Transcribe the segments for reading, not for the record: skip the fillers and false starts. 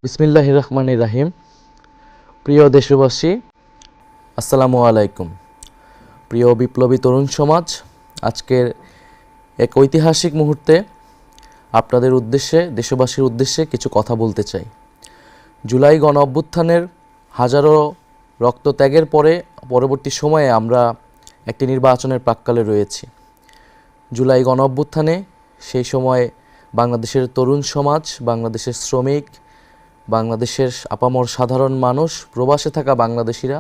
বিসমিল্লাহির রহমানির রহিম। প্রিয় দেশবাসী, আসসালামু আলাইকুম। প্রিয় বিপ্লবী তরুণ সমাজ, আজকের এক ঐতিহাসিক মুহূর্তে আপনাদের উদ্দেশ্যে, দেশবাসীর উদ্দেশ্যে কিছু কথা বলতে চাই। জুলাই গণ অভ্যুত্থানের হাজারো রক্তত্যাগের পরবর্তী সময়ে আমরা একটি নির্বাচনের প্রাক্কালে রয়েছি। জুলাই গণ অভ্যুত্থানে সেই সময় বাংলাদেশের তরুণ সমাজ, বাংলাদেশের শ্রমিক, বাংলাদেশের আপামর সাধারণ মানুষ, প্রবাসে থাকা বাংলাদেশিরা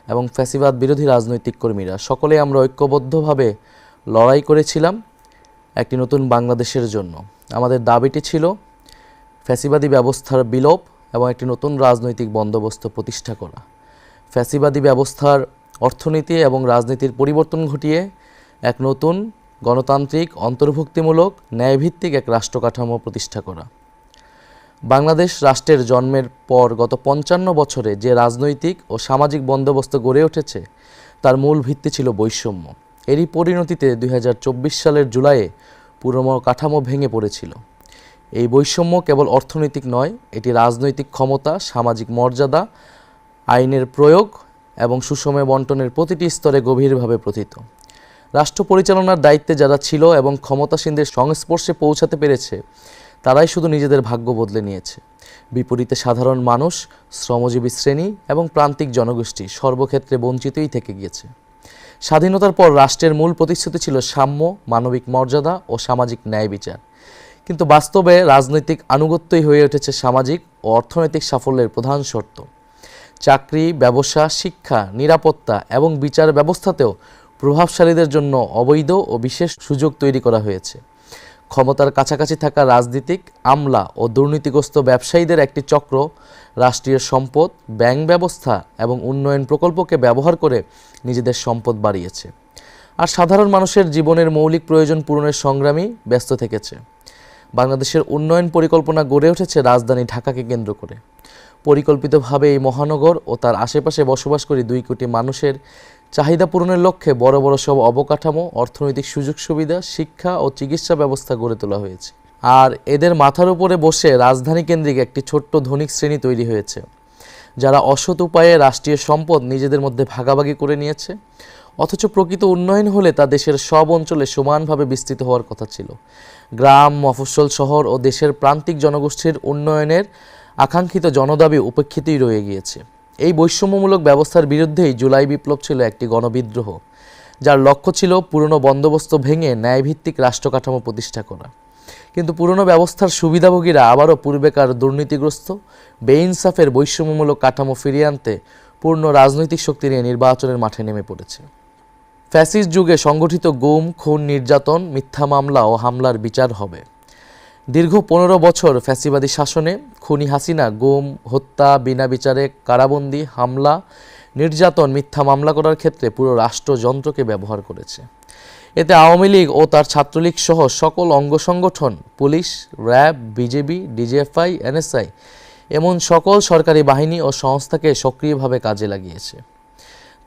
এবং ফ্যাসিবাদ বিরোধী রাজনৈতিক কর্মীরা সকলে আমরা ঐক্যবদ্ধভাবে লড়াই করেছিলাম একটি নতুন বাংলাদেশের জন্য। আমাদের দাবিটি ছিল ফ্যাসিবাদী ব্যবস্থার বিলোপ এবং একটি নতুন রাজনৈতিক বন্দোবস্ত প্রতিষ্ঠা করা। ফ্যাসিবাদী ব্যবস্থার অর্থনীতি এবং রাজনীতির পরিবর্তন ঘটিয়ে এক নতুন গণতান্ত্রিক, অন্তর্ভুক্তিমূলক, ন্যায়ভিত্তিক এক রাষ্ট্র কাঠামো প্রতিষ্ঠা করা। বাংলাদেশ রাষ্ট্রের জন্মের পর গত ৫৫ বছরে যে রাজনৈতিক ও সামাজিক বন্দোবস্ত গড়ে উঠেছে তার মূল ভিত্তি ছিল বৈষম্য। এরই পরিণতিতে ২০২৪ সালের জুলাইয়ে পুরো কাঠামো ভেঙে পড়েছিল। এই বৈষম্য কেবল অর্থনৈতিক নয়, এটি রাজনৈতিক ক্ষমতা, সামাজিক মর্যাদা, আইনের প্রয়োগ এবং সুষম বন্টনের প্রতিটি স্তরে গভীরভাবে প্রথিত। রাষ্ট্র পরিচালনার দায়িত্বে যারা ছিল এবং ক্ষমতাসীনদের সংস্পর্শে পৌঁছাতে পেরেছে তারাই শুধু নিজেদের ভাগ্য বদলে নিয়েছে। বিপরীতে সাধারণ মানুষ, শ্রমজীবী শ্রেণী এবং প্রান্তিক জনগোষ্ঠী সর্বক্ষেত্রে বঞ্চিতই থেকে গিয়েছে। স্বাধীনতার পর রাষ্ট্রের মূল প্রতিশ্রুতি ছিল সাম্য, মানবিক মর্যাদা ও সামাজিক ন্যায় বিচার। কিন্তু বাস্তবে রাজনৈতিক আনুগত্যই হয়ে উঠেছে সামাজিক ও অর্থনৈতিক সাফল্যের প্রধান শর্ত। চাকরি, ব্যবসা, শিক্ষা, নিরাপত্তা এবং বিচার ব্যবস্থাতেও প্রভাবশালীদের জন্য অবৈধ ও বিশেষ সুযোগ তৈরি করা হয়েছে। ক্ষমতার কাছাকাছি থাকা রাজনীতিক, আমলা ও দুর্নীতিগ্রস্ত ব্যবসায়ীদের একটি চক্র রাষ্ট্রীয় সম্পদ, ব্যাংক ব্যবস্থা এবং উন্নয়ন প্রকল্পকে ব্যবহার করে নিজেদের সম্পদ বাড়িয়েছে, আর সাধারণ মানুষের জীবনের মৌলিক প্রয়োজন পূরণের সংগ্রামী ব্যস্ত থেকেছে। বাংলাদেশের উন্নয়ন পরিকল্পনা গড়ে উঠেছে রাজধানী ঢাকাকে কেন্দ্র করে। পরিকল্পিতভাবে এই মহানগর ও তার আশেপাশে বসবাসকারী ২ কোটি মানুষের চাহিদা পূরণের লক্ষ্যে বড় বড় সব অবকাঠামো, অর্থনৈতিক সুযোগ সুবিধা, শিক্ষা ও চিকিৎসা ব্যবস্থা গড়ে তোলা হয়েছে। আর এদের মাথার উপরে বসে রাজধানী কেন্দ্রিক একটি ছোট্ট ধনিক শ্রেণী তৈরি হয়েছে, যারা অসৎ উপায়ে রাষ্ট্রীয় সম্পদ নিজেদের মধ্যে ভাগাভাগি করে নিয়েছে। অথচ প্রকৃত উন্নয়ন হলে তা দেশের সব অঞ্চলে সমানভাবে বিস্তৃত হওয়ার কথা ছিল। গ্রাম, মফস্বল, শহর ও দেশের প্রান্তিক জনগোষ্ঠীর উন্নয়নের আকাঙ্ক্ষিত জনদাবি উপেক্ষিতই রয়ে গিয়েছে। এই বৈষম্যমূলক ব্যবস্থার বিরুদ্ধেই জুলাই বিপ্লব ছিল একটি গণবিদ্রোহ, যার লক্ষ্য ছিল পুরনো বন্দোবস্ত ভেঙে ন্যায়ভিত্তিক রাষ্ট্র কাঠামো প্রতিষ্ঠা করা। কিন্তু পুরনো ব্যবস্থার সুবিধাভোগীরা আবারও পূর্বেকার দুর্নীতিগ্রস্ত, বেইনসাফের বৈষম্যমূলক কাঠামো ফিরিয়ে আনতে পূর্ণ রাজনৈতিক শক্তি নিয়ে নির্বাচনের মাঠে নেমে পড়েছে। ফ্যাসিস্ট যুগে সংগঠিত গুম, খুন, নির্যাতন, মিথ্যা মামলা ও হামলার বিচার হবে। দীর্ঘ ১৫ বছর ফ্যাসিবাদী শাসনে খুনি হাসিনা গুম, হত্যা, বিনা বিচারে কারাবন্দী, হামলা, নির্যাতন, মিথ্যা মামলা করার ক্ষেত্রে পুরো রাষ্ট্রযন্ত্রকে ব্যবহার করেছে। এতে আওয়ামী লীগ ও তার ছাত্রলীগ সহ সকল অঙ্গ সংগঠন, police, RAB, BJP, DGFI, NSI এমন সকল সরকারি বাহিনী ও সংস্থাকে সক্রিয়ভাবে কাজে লাগিয়েছে।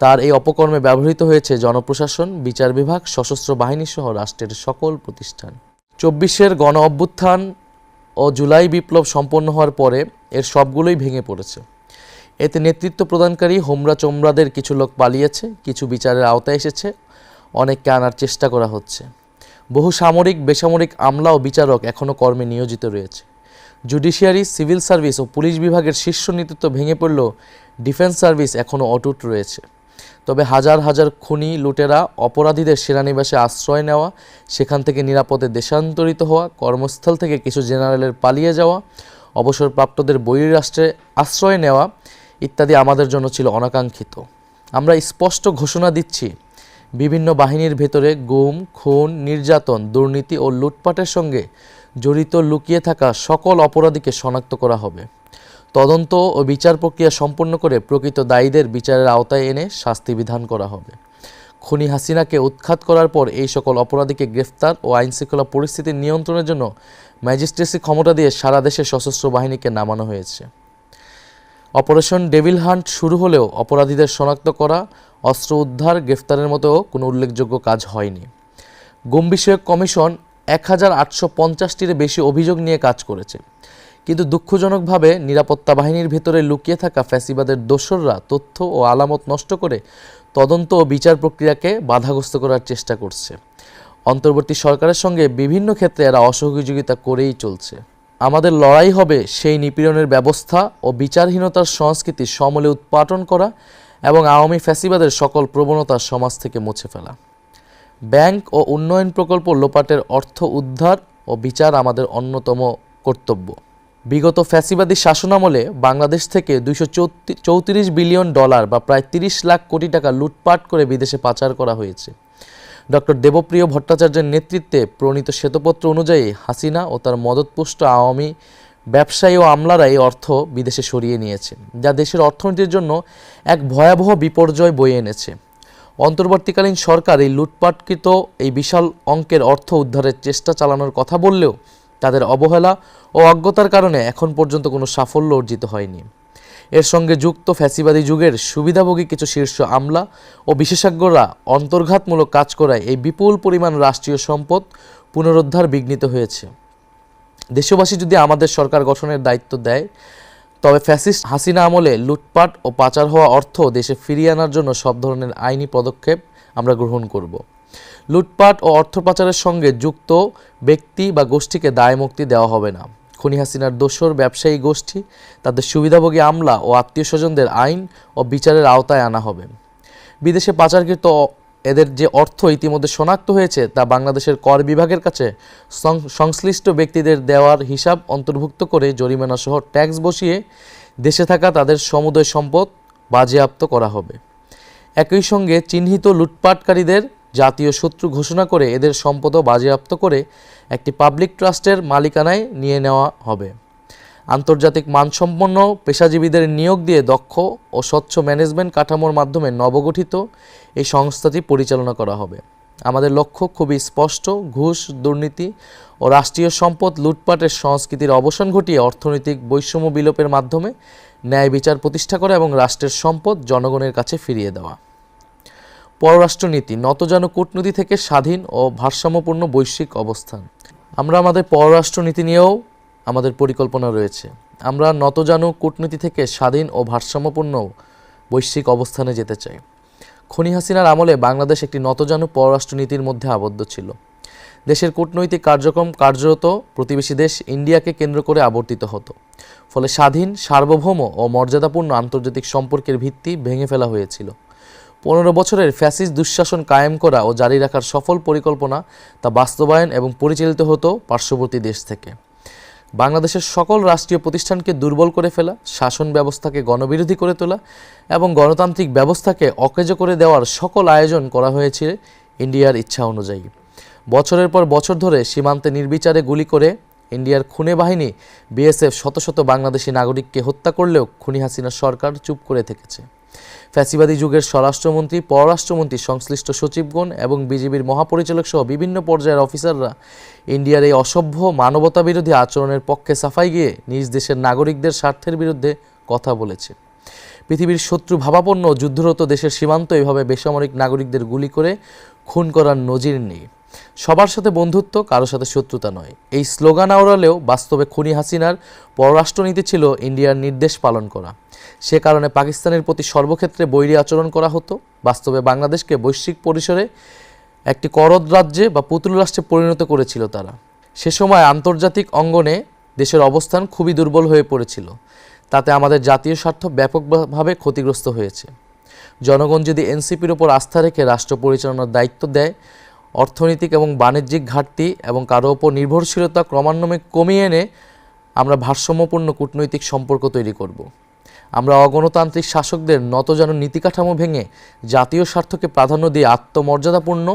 তার এই অপকর্মে ব্যবহৃত হয়েছে জনপ্রশাসন, বিচার বিভাগ, সশস্ত্র বাহিনী সহ রাষ্ট্রের সকল প্রতিষ্ঠান। ২৪-এর গণ অভ্যুত্থান ও জুলাই বিপ্লব সম্পন্ন হওয়ার পরে এর সবগুলোই ভেঙে পড়েছে। এতে নেতৃত্ব প্রদানকারী হোমরা চোমরাদের কিছু লোক পালিয়েছে, কিছু বিচারের আওতায় এসেছে, অনেককে আনার চেষ্টা করা হচ্ছে। বহু সামরিক, বেসামরিক আমলা ও বিচারক এখনও কর্মে নিয়োজিত রয়েছে। জুডিশিয়ারি, সিভিল সার্ভিস ও পুলিশ বিভাগের শীর্ষ নেতৃত্ব ভেঙে পড়লেও ডিফেন্স সার্ভিস এখনও অটুট রয়েছে। তবে হাজার হাজার খুনি, লুটেরা, অপরাধীদের সেনানিবাসে আশ্রয় নেওয়া, সেখান থেকে নিরাপদে দেশান্তরিত হওয়া, কর্মস্থল থেকে কিছু জেনারেলের পালিয়ে যাওয়া, অবসরপ্রাপ্তদের বহির্রাষ্ট্রে আশ্রয় নেওয়া ইত্যাদি আমাদের জন্য ছিল অনাকাঙ্ক্ষিত। আমরা স্পষ্ট ঘোষণা দিচ্ছি, বিভিন্ন বাহিনীর ভেতরে গুম, খুন, নির্যাতন, দুর্নীতি ও লুটপাটের সঙ্গে জড়িত লুকিয়ে থাকা সকল অপরাধীকে শনাক্ত করা হবে। তদন্ত ও বিচার প্রক্রিয়া সম্পন্ন করে প্রকৃত দায়ীদের বিচারের আওতায় এনে শাস্তি বিধান করা হবে। খুনি হাসিনাকে উৎখাত করার পর এই সকল অপরাধীকে গ্রেফতার ও আইনশৃঙ্খলা পরিস্থিতি নিয়ন্ত্রণের জন্য ম্যাজিস্ট্রেসি ক্ষমতা দিয়ে সারা দেশে সশস্ত্র বাহিনীকে নামানো হয়েছে। অপারেশন ডেভিল হান্ট শুরু হলেও অপরাধীদের শনাক্ত করা, অস্ত্র উদ্ধার, গ্রেফতারের মতো কোনো উল্লেখযোগ্য কাজ হয়নি। গুম বিষয়ক কমিশন ১,৮৫০টির বেশি অভিযোগ নিয়ে কাজ করেছে, কিন্তু দুঃখজনকভাবে নিরাপত্তা বাহিনীর ভেতরে লুকিয়ে থাকা ফ্যাসিবাদের দোসররা তথ্য ও আলামত নষ্ট করে তদন্ত ও বিচার প্রক্রিয়াকে বাধাগ্রস্ত করার চেষ্টা করছে। অন্তর্বর্তী সরকারের সঙ্গে বিভিন্ন ক্ষেত্রে এরা অসহযোগিতা করেই চলছে। আমাদের লড়াই হবে সেই নিপীড়নের ব্যবস্থা ও বিচারহীনতার সংস্কৃতি সমূলে উৎপাটন করা এবং আওয়ামী ফ্যাসিবাদের সকল প্রবণতা সমাজ থেকে মুছে ফেলা। ব্যাংক ও উন্নয়ন প্রকল্প লোপাটের অর্থ উদ্ধার ও বিচার আমাদের অন্যতম কর্তব্য। বিগত ফ্যাসিবাদী শাসনামলে বাংলাদেশ থেকে $234 বিলিয়ন বা প্রায় 30 লাখ কোটি টাকা লুটপাট করে বিদেশে পাচার করা হয়েছে। ডক্টর দেবপ্রিয় ভট্টাচার্যের নেতৃত্বে প্রণীত শ্বেতপত্র অনুযায়ী হাসিনা ও তার মদতপুষ্ট আওয়ামী ব্যবসায়ী ও আমলারা এই অর্থ বিদেশে সরিয়ে নিয়েছে, যা দেশের অর্থনীতির জন্য এক ভয়াবহ বিপর্যয় বয়ে এনেছে। অন্তর্বর্তীকালীন সরকার এই লুটপাটকৃত এই বিশাল অঙ্কের অর্থ উদ্ধারের চেষ্টা চালানোর কথা বললেও তাদের অবহেলা ও অজ্ঞতার কারণে এখন পর্যন্ত কোনো সাফল্য অর্জিত হয়নি। এর সঙ্গে যুক্ত ফ্যাসিবাদী যুগের সুবিধাভোগী কিছু শীর্ষ আমলা ও বিশেষজ্ঞরা অন্তর্ঘাতমূলক কাজ করায় এই বিপুল পরিমাণ রাষ্ট্রীয় সম্পদ পুনরুদ্ধার বিঘ্নিত হয়েছে। দেশবাসী যদি আমাদের সরকার গঠনের দায়িত্ব দেয়, তবে ফ্যাসিস্ট হাসিনা আমলে লুটপাট ও পাচার হওয়া অর্থ দেশে ফিরিয়ে আনার জন্য সব ধরনের আইনি পদক্ষেপ আমরা গ্রহণ করব। লুটপাট ও অর্থ পাচারের সঙ্গে যুক্ত ব্যক্তি বা গোষ্ঠীকে দায়মুক্তি দেওয়া হবে না। খুনি হাসিনার দোসর ব্যবসায়ী গোষ্ঠী, তাদের সুবিধাভোগী আমলা ও আত্মীয় স্বজনদের আইন ও বিচারের আওতায় আনা হবে। বিদেশে পাচারকৃত এদের যে অর্থ ইতিমধ্যে শনাক্ত হয়েছে তা বাংলাদেশের কর বিভাগের কাছে সংশ্লিষ্ট ব্যক্তিদের দেওয়ার হিসাব অন্তর্ভুক্ত করে জরিমানা সহ ট্যাক্স বসিয়ে দেশে থাকা তাদের সমুদয় সম্পদ বাজেয়াপ্ত করা হবে। একই সঙ্গে চিহ্নিত লুটপাটকারীদের জাতীয় শত্রু ঘোষণা করে এদের সম্পদও বাজেয়াপ্ত করে একটি পাবলিক ট্রাস্টের মালিকানায় নিয়ে নেওয়া হবে। আন্তর্জাতিক মানসম্পন্ন পেশাজীবীদের নিয়োগ দিয়ে দক্ষ ও স্বচ্ছ ম্যানেজমেন্ট কাঠামোর মাধ্যমে নবগঠিত এই সংস্থাটি পরিচালনা করা হবে। আমাদের লক্ষ্য খুবই স্পষ্ট: ঘুষ, দুর্নীতি ও রাষ্ট্রীয় সম্পদ লুটপাটের সংস্কৃতির অবসান ঘটিয়ে অর্থনৈতিক বৈষম্য বিলোপের মাধ্যমে ন্যায় বিচার প্রতিষ্ঠা করা এবং রাষ্ট্রের সম্পদ জনগণের কাছে ফিরিয়ে দেওয়া। পররাষ্ট্রনীতি নতজানু কূটনীতি থেকে স্বাধীন ও ভারসাম্যপূর্ণ বৈশ্বিক অবস্থান। আমরা আমাদের পররাষ্ট্রনীতি নিয়েও আমাদের পরিকল্পনা রয়েছে। আমরা নতজানু কূটনীতি থেকে স্বাধীন ও ভারসাম্যপূর্ণ বৈশ্বিক অবস্থানে যেতে চাই। খুনি হাসিনার আমলে বাংলাদেশ একটি নতজানু পররাষ্ট্রনীতির মধ্যে আবদ্ধ ছিল। দেশের কূটনৈতিক কার্যক্রম কার্যরত প্রতিবেশী দেশ ইন্ডিয়াকে কেন্দ্র করে আবর্তিত হতো। ফলে স্বাধীন, সার্বভৌম ও মর্যাদাপূর্ণ আন্তর্জাতিক সম্পর্কের ভিত্তি ভেঙে ফেলা হয়েছিল। 15 বছরের ফ্যাসিস্ট দুঃশাসন কায়েম করা ও জারি রাখার সফল পরিকল্পনা তা বাস্তবায়ন এবং পরিচালিত হতো পার্শ্ববর্তী দেশ থেকে। বাংলাদেশের সকল রাষ্ট্রীয় প্রতিষ্ঠানকে দুর্বল করে ফেলা, শাসন ব্যবস্থাকে গণবিরোধী করে তোলা এবং গণতান্ত্রিক ব্যবস্থাকে অকেজো করে দেওয়ার সকল আয়োজন করা হয়েছে ইন্ডিয়ার ইচ্ছা অনুযায়ী। বছরের পর বছর ধরে সীমান্তে নির্বিচারে গুলি করে ইন্ডিয়ার খুনে বাহিনী বিএসএফ শত শত বাংলাদেশি নাগরিককে হত্যা করলেও খুনি হাসিনার সরকার চুপ করে থেকেছে। ফ্যাসিবাদী যুগের স্বরাষ্ট্রমন্ত্রী, পররাষ্ট্রমন্ত্রী, সংশ্লিষ্ট সচিবগণ এবং বিজিবির মহাপরিচালক সহ বিভিন্ন পর্যায়ের অফিসাররা ইন্ডিয়ার এই অসভ্য মানবতাবিরোধী আচরণের পক্ষে সাফাই গিয়ে নিজ দেশের নাগরিকদের স্বার্থের বিরুদ্ধে কথা বলেছে। পৃথিবীর শত্রু ভাবাপন্ন যুদ্ধরত দেশের সীমান্ত এভাবে বেসামরিক নাগরিকদের গুলি করে খুন করার নজির নেই। সবার সাথে বন্ধুত্ব, কারো সাথে শত্রুতা নয়, এই স্লোগান আওড়ালেও বাস্তবে খুনি হাসিনার পররাষ্ট্রনীতি ছিল ইন্ডিয়ার নির্দেশ পালন করা। সে কারণে পাকিস্তানের প্রতি সর্বক্ষেত্রে বৈরী আচরণ করা হতো। বাস্তবে বাংলাদেশকে বৈশ্বিক পরিসরে একটি করদ রাজ্যে বা পুতুল রাষ্ট্রে পরিণত করেছিল তারা। সে সময় আন্তর্জাতিক অঙ্গনে দেশের অবস্থান খুবই দুর্বল হয়ে পড়েছিল। তাতে আমাদের জাতীয় স্বার্থ ব্যাপকভাবে ক্ষতিগ্রস্ত হয়েছে। জনগণ যদি এনসিপির ওপর আস্থা রেখে রাষ্ট্র পরিচালনার দায়িত্ব দেয়, অর্থনৈতিক এবং বাণিজ্যিক ঘাটতি এবং কারো ওপর নির্ভরশীলতা ক্রমান্বয়ে কমিয়ে এনে আমরা ভারসাম্যপূর্ণ কূটনৈতিক সম্পর্ক তৈরি করব। আমরা অগণতান্ত্রিক শাসকদের নতজানু নীতিকাঠামো ভেঙে জাতীয় স্বার্থকে প্রাধান্য দিয়ে আত্মমর্যাদাপূর্ণ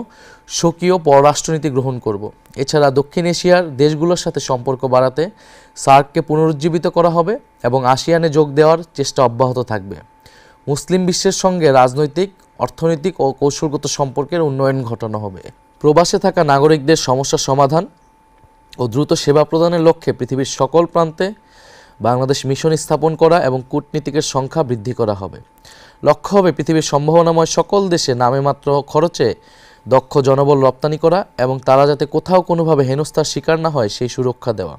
স্বকীয় পররাষ্ট্রনীতি গ্রহণ করব। এছাড়া দক্ষিণ এশিয়ার দেশগুলোর সাথে সম্পর্ক বাড়াতে সার্ককে পুনরুজ্জীবিত করা হবে এবং আসিয়ানে যোগ দেওয়ার চেষ্টা অব্যাহত থাকবে। মুসলিম বিশ্বের সঙ্গে রাজনৈতিক, অর্থনৈতিক ও কৌশলগত সম্পর্কের উন্নয়ন ঘটানো হবে। প্রবাসে থাকা নাগরিকদের সমস্যা সমাধান ও দ্রুত সেবা প্রদানের লক্ষ্যে পৃথিবীর সকল প্রান্তে বাংলাদেশ মিশন স্থাপন করা এবং কূটনীতিকের সংখ্যা বৃদ্ধি করা হবে। লক্ষ্য হবে পৃথিবীর সম্ভাবনাময় সকল দেশে নামেমাত্র খরচে দক্ষ জনবল রপ্তানি করা এবং তারা যাতে কোথাও কোনোভাবে হেনস্থার শিকার না হয় সেই সুরক্ষা দেওয়া।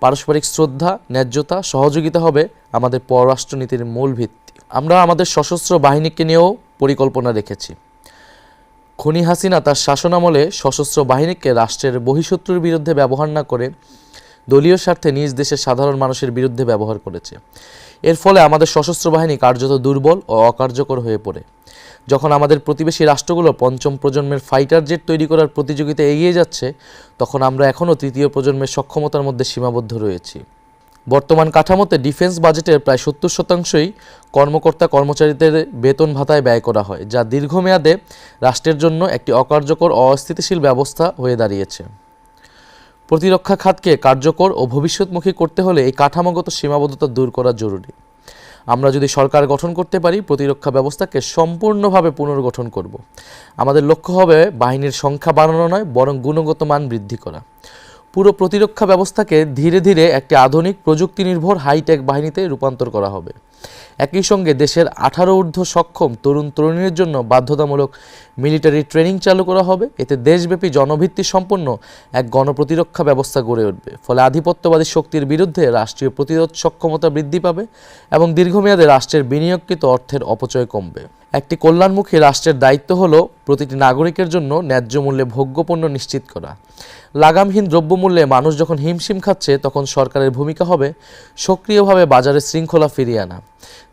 পারস্পরিক শ্রদ্ধা, ন্যায্যতা, সহযোগিতা হবে আমাদের পররাষ্ট্রনীতির মূল ভিত্তি। আমরা আমাদের সশস্ত্র বাহিনীকে নিয়েও পরিকল্পনা রেখেছি। খুনি হাসিনা তার শাসনামলে সশস্ত্র বাহিনীকে রাষ্ট্রের বহিঃশত্রুর বিরুদ্ধে ব্যবহার না করে দলীয় স্বার্থে নিজ দেশের সাধারণ মানুষের বিরুদ্ধে ব্যবহার করেছে। এর ফলে আমাদের সশস্ত্র বাহিনী কার্যত দুর্বল ও অকার্যকর হয়ে পড়ে। যখন আমাদের প্রতিবেশী রাষ্ট্রগুলো পঞ্চম প্রজন্মের ফাইটার জেট তৈরি করার প্রতিযোগিতায় এগিয়ে যাচ্ছে, তখন আমরা এখনও তৃতীয় প্রজন্মের সক্ষমতার মধ্যে সীমাবদ্ধ রয়েছি। বর্তমান কাঠামোতে ডিফেন্স বাজেটের প্রায় 70%ই কর্মকর্তা কর্মচারীদের বেতন ভাতায় ব্যয় করা হয়, যা দীর্ঘমেয়াদে রাষ্ট্রের জন্য একটি অকার্যকর ও অস্থিতিশীল ব্যবস্থা হয়ে দাঁড়িয়েছে। প্রতিরক্ষা খাতকে কার্যকর ও ভবিষ্যৎমুখী করতে হলে এই কাঠামোগত সীমাবদ্ধতা দূর করা জরুরি। আমরা যদি সরকার গঠন করতে পারি, প্রতিরক্ষা ব্যবস্থাকে সম্পূর্ণভাবে পুনর্গঠন করব। আমাদের লক্ষ্য হবে বাহিনীর সংখ্যা বাড়ানো নয়, বরং গুণগত মান বৃদ্ধি করা। পুরো প্রতিরক্ষা ব্যবস্থাকে ধীরে ধীরে একটি আধুনিক প্রযুক্তি নির্ভর হাইটেক বাহিনীতে রূপান্তর করা হবে। একই সঙ্গে দেশের 18 ঊর্ধ্ব সক্ষম তরুণ তরুণীদের জন্য বাধ্যতামূলক মিলিটারি ট্রেনিং চালু করা হবে। এতে দেশব্যাপী জনভিত্তি সম্পন্ন এক গণপ্রতিরক্ষা ব্যবস্থা গড়ে উঠবে। ফলে আধিপত্যবাদী শক্তির বিরুদ্ধে রাষ্ট্রীয় প্রতিরোধ সক্ষমতা বৃদ্ধি পাবে এবং দীর্ঘমেয়াদে রাষ্ট্রের বিনিয়োগকৃত অর্থের অপচয় কমবে। একটি কল্যাণমুখী রাষ্ট্রের দায়িত্ব হলো প্রতিটি নাগরিকের জন্য ন্যায্য মূল্যে ভোগ্যপণ্য নিশ্চিত করা। লাগামহীন দ্রব্যমূল্যে মানুষ যখন হিমশিম খাচ্ছে, তখন সরকারের ভূমিকা হবে সক্রিয়ভাবে বাজারে শৃঙ্খলা ফিরিয়ে আনা।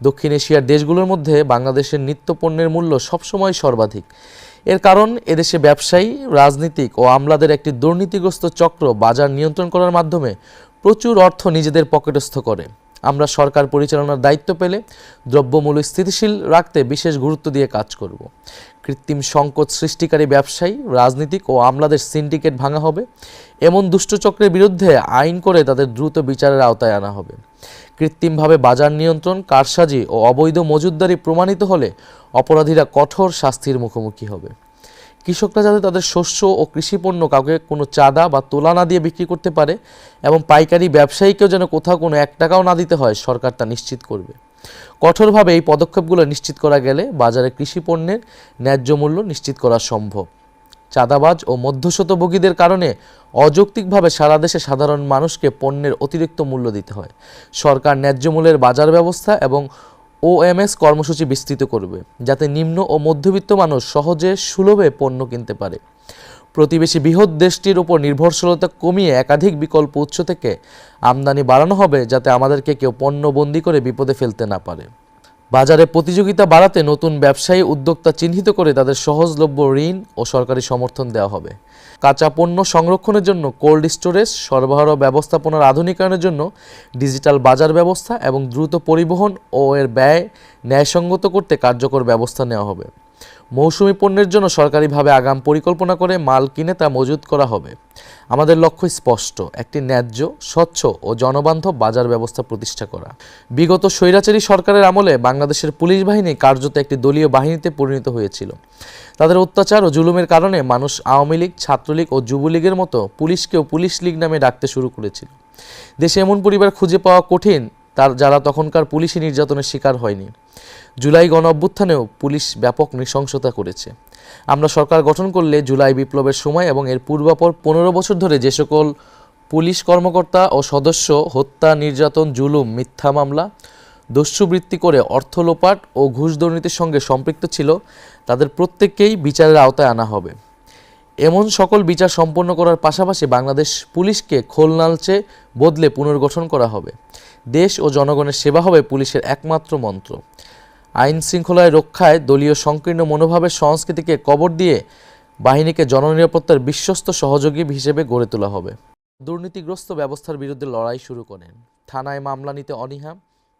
দক্ষিণ এশিয়ার দেশগুলোর মধ্যে বাংলাদেশের নিত্যপণ্যের মূল্য সবসময় সর্বাধিক। এর কারণ এদেশে ব্যবসায়ী, রাজনীতিক ও আমলাদের একটি দুর্নীতিগ্রস্ত চক্র বাজার নিয়ন্ত্রণ করার মাধ্যমে প্রচুর অর্থ নিজেদের পকেটস্থ করে। আমরা সরকার পরিচালনার দায়িত্ব পেলে দ্রব্যমূল্য স্থিতিশীল রাখতে বিশেষ গুরুত্ব দিয়ে কাজ করব। কৃত্রিম সংকট সৃষ্টিকারী ব্যবসায়ী, রাজনীতিক ও আমলাদের সিন্ডিকেট ভাঙা হবে। এমন দুষ্টচক্রের বিরুদ্ধে আইন করে তাদের দ্রুত বিচারের আওতায় আনা হবে। কৃত্রিমভাবে বাজার নিয়ন্ত্রণ, কারসাজি ও অবৈধ মজুতদারি প্রমাণিত হলে অপরাধীরা কঠোর শাস্তির মুখোমুখি হবে। কৃষকরা যাতে তাদের শস্য ও কৃষিপণ্য কাউকে কোনো চাঁদা বা তোলা না দিয়ে বিক্রি করতে পারে এবং পাইকারি ব্যবসায়ীকেও যেন কোথাও কোনো 1 টাকাও না দিতে হয়, সরকার তা নিশ্চিত করবে। কঠোরভাবে এই পদক্ষেপগুলো নিশ্চিত করা গেলে বাজারে কৃষিপণ্যের ন্যায্য মূল্য নিশ্চিত করা সম্ভব। চাঁদাবাজ ও মধ্যস্বত্বভোগীদের কারণে অযৌক্তিকভাবে সারা দেশে সাধারণ মানুষকে পণ্যের অতিরিক্ত মূল্য দিতে হয়। সরকার ন্যায্য মূল্যের বাজার ব্যবস্থা এবং OMS কর্মসূচি বিস্তৃত করবে, যাতে নিম্ন ও মধ্যবিত্ত মানুষ সহজে সুলভে পণ্য কিনতে পারে। প্রতিবেশী বৃহৎ দেশটির উপর নির্ভরশীলতা কমিয়ে একাধিক বিকল্প উৎস থেকে আমদানি বাড়ানো হবে, যাতে আমাদেরকে কেউ পণ্যবন্দী করে বিপদে ফেলতে না পারে। বাজারে প্রতিযোগিতা বাড়াতে নতুন ব্যবসায়ী উদ্যোক্তা চিহ্নিত করে তাদের সহজলভ্য ঋণ ও সরকারি সমর্থন দেওয়া হবে। কাঁচা পণ্য সংরক্ষণের জন্য কোল্ড স্টোরেজ, সরবরাহ ব্যবস্থাপনার আধুনিকায়নের জন্য ডিজিটাল বাজার ব্যবস্থা এবং দ্রুত পরিবহন ও এর ব্যয় ন্যায়সঙ্গত করতে কার্যকর ব্যবস্থা নেওয়া হবে। মৌসুমি পণ্যের জন্য সরকারিভাবে আগাম পরিকল্পনা করে মাল কিনে তা মজুত করা হবে। আমাদের লক্ষ্য স্পষ্ট, একটি ন্যায্য, স্বচ্ছ ও জনবান্ধব বাজার ব্যবস্থা প্রতিষ্ঠা করা। বিগত স্বৈরাচারী সরকারের আমলে বাংলাদেশের পুলিশ বাহিনী কার্যত একটি দলীয় বাহিনীতে পরিণত হয়েছিল। তাদের অত্যাচার ও জুলুমের কারণে মানুষ আওয়ামী লীগ, ছাত্রলীগ ও যুবলীগের মতো পুলিশকেও পুলিশ লীগ নামে ডাকতে শুরু করেছিল। দেশে এমন পরিবার খুঁজে পাওয়া কঠিন যারা তখনকার পুলিশি নির্যাতনের শিকার হয়নি। জুলাই গণ অভ্যুত্থানেও পুলিশ ব্যাপক নৃশংসতা করেছে। আমরা সরকার গঠন করলে জুলাই বিপ্লবের সময় এবং এর পূর্বাপর 15 বছর ধরে যে সকল পুলিশ কর্মকর্তা ও সদস্য হত্যা, নির্যাতন, জুলুম, মিথ্যা মামলা, দস্যুবৃত্তি করে অর্থ লোপাট ও ঘুষ দুর্নীতির সঙ্গে সম্পৃক্ত ছিল, তাদের প্রত্যেককেই বিচারের আওতায় আনা হবে। এমন সকল বিচার সম্পন্ন করার পাশাপাশি বাংলাদেশ পুলিশকে খোলনালচে বদলে পুনর্গঠন করা হবে। দেশ ও জনগণের সেবা হবে পুলিশের একমাত্র মন্ত্র। আইন শৃঙ্খলায় রক্ষায় দলীয় সংকীর্ণ মনোভাবের সংস্কৃতিকে কবর দিয়ে বাহিনীকে জননিরাপত্তার বিশ্বস্ত সহযোগী হিসেবে গড়ে তোলা হবে। দুর্নীতিগ্রস্ত ব্যবস্থার বিরুদ্ধে লড়াই শুরু করেন। থানায় মামলা নিতে অনীহা,